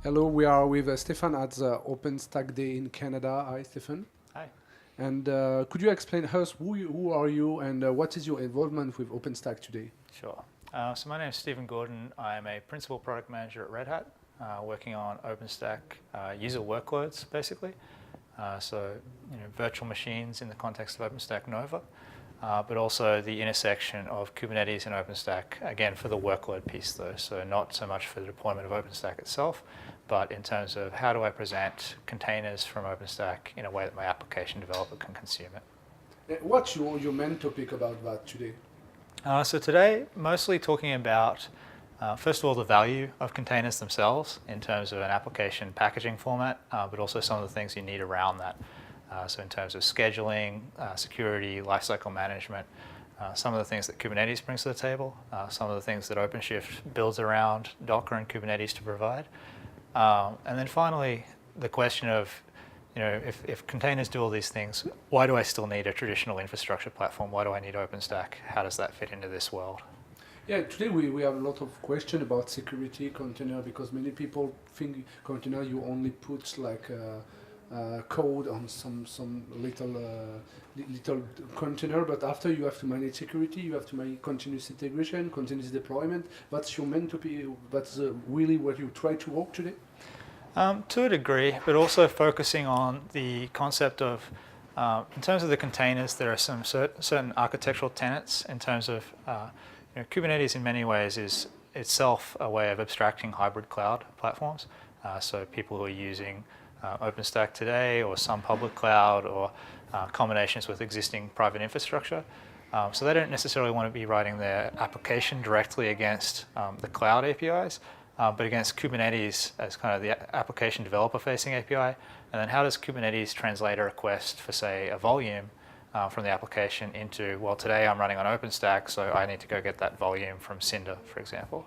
Hello, we are with Stefan at the Openstack Day in Canada. Hi, Stefan. Hi. And could you explain us who are you and what is your involvement with Openstack today? Sure. So my name is Stephen Gordon. I'm a principal product manager at Red Hat, working on OpenStack user workloads, basically. Virtual machines in the context of OpenStack Nova, but also the intersection of Kubernetes and OpenStack, again, for the workload piece though. So not so much for the deployment of OpenStack itself, but in terms of how do I present containers from OpenStack in a way that my application developer can consume it. What's your main topic about that today? So today, mostly talking about, first of all, the value of containers themselves in terms of an application packaging format, but also some of the things you need around that. So in terms of scheduling, security, lifecycle management, some of the things that Kubernetes brings to the table, some of the things that OpenShift builds around Docker and Kubernetes to provide. And then finally, the question of, if containers do all these things, why do I still need a traditional infrastructure platform? Why do I need OpenStack? How does that fit into this world? Yeah, today we have a lot of questions about security container because many people think container you only put like code on some little container, but after you have to manage security, you have to manage continuous integration, continuous deployment. That's your main topic. That's really what you try to work today. To a degree, but also focusing on the concept of, in terms of the containers, there are some certain architectural tenets in terms of, Kubernetes in many ways is itself a way of abstracting hybrid cloud platforms. So people who are using OpenStack today or some public cloud or combinations with existing private infrastructure. So they don't necessarily want to be writing their application directly against the cloud APIs, but against Kubernetes as kind of the application developer-facing API. And then how does Kubernetes translate a request for, say, a volume from the application into, well, today I'm running on OpenStack, so I need to go get that volume from Cinder, for example.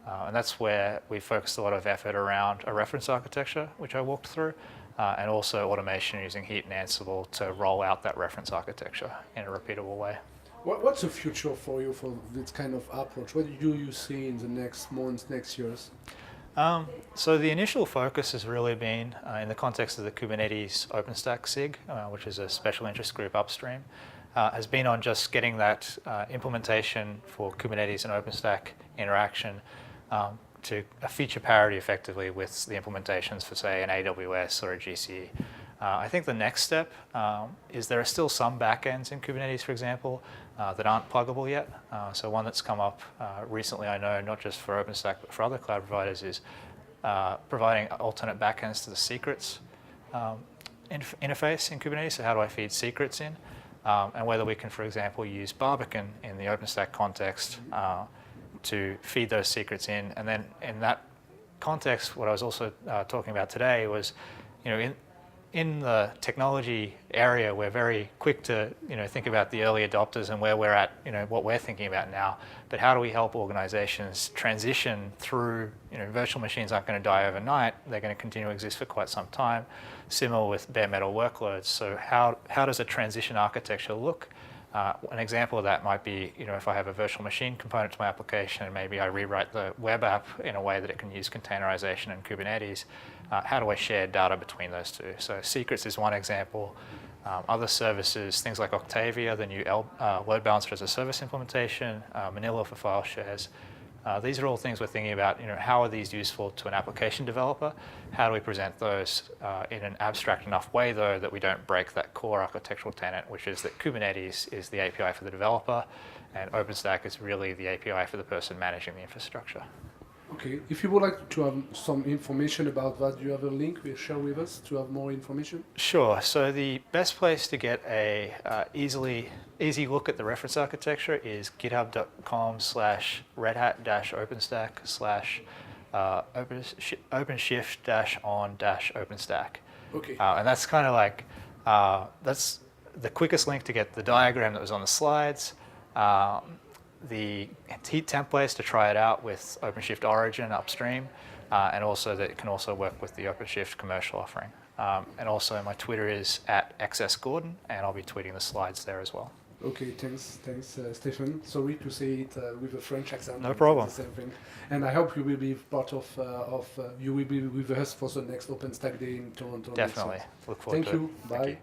And that's where we focused a lot of effort around a reference architecture, which I walked through, and also automation using Heat and Ansible to roll out that reference architecture in a repeatable way. What's the future for you for this kind of approach? What do you see in the next months, next years? So the initial focus has really been in the context of the Kubernetes OpenStack SIG, which is a special interest group upstream, has been on just getting that implementation for Kubernetes and OpenStack interaction to a feature parity effectively with the implementations for, say, an AWS or a GCE. I think the next step is there are still some backends in Kubernetes, for example, that aren't pluggable yet. So one that's come up recently, I know, not just for OpenStack, but for other cloud providers, is providing alternate backends to the secrets interface in Kubernetes. So how do I feed secrets in? And whether we can, for example, use Barbican in the OpenStack context to feed those secrets in. And then in that context, what I was also talking about today was, in the technology area, we're very quick to think about the early adopters and where we're at, what we're thinking about now. But how do we help organizations transition through, virtual machines aren't going to die overnight. They're going to continue to exist for quite some time. Similar with bare metal workloads. So how does a transition architecture look? An example of that might be, if I have a virtual machine component to my application and maybe I rewrite the web app in a way that it can use containerization and Kubernetes, how do I share data between those two? So secrets is one example. Other services, things like Octavia, the new load balancer as a service implementation, Manila for file shares. These are all things we're thinking about, how are these useful to an application developer? How do we present those in an abstract enough way, though, that we don't break that core architectural tenet, which is that Kubernetes is the API for the developer, and OpenStack is really the API for the person managing the infrastructure. Okay, if you would like to have some information about that, do you have a link you share with us to have more information? Sure. So the best place to get a easy look at the reference architecture is github.com/redhat-openstack/OpenShift-on-OpenStack. Okay. And that's kind of like, that's the quickest link to get the diagram that was on the slides, the heat templates to try it out with OpenShift Origin upstream, and also that it can also work with the OpenShift commercial offering. And also my Twitter is @xsgordon, and I'll be tweeting the slides there as well. Okay, thanks, Stephen. Sorry to say it with a French accent. No but problem. it's the same thing. And I hope you will be part of you will be with us for the next OpenStack Day in Toronto. Definitely. Look forward Thank to it. you. Thank Bye. you.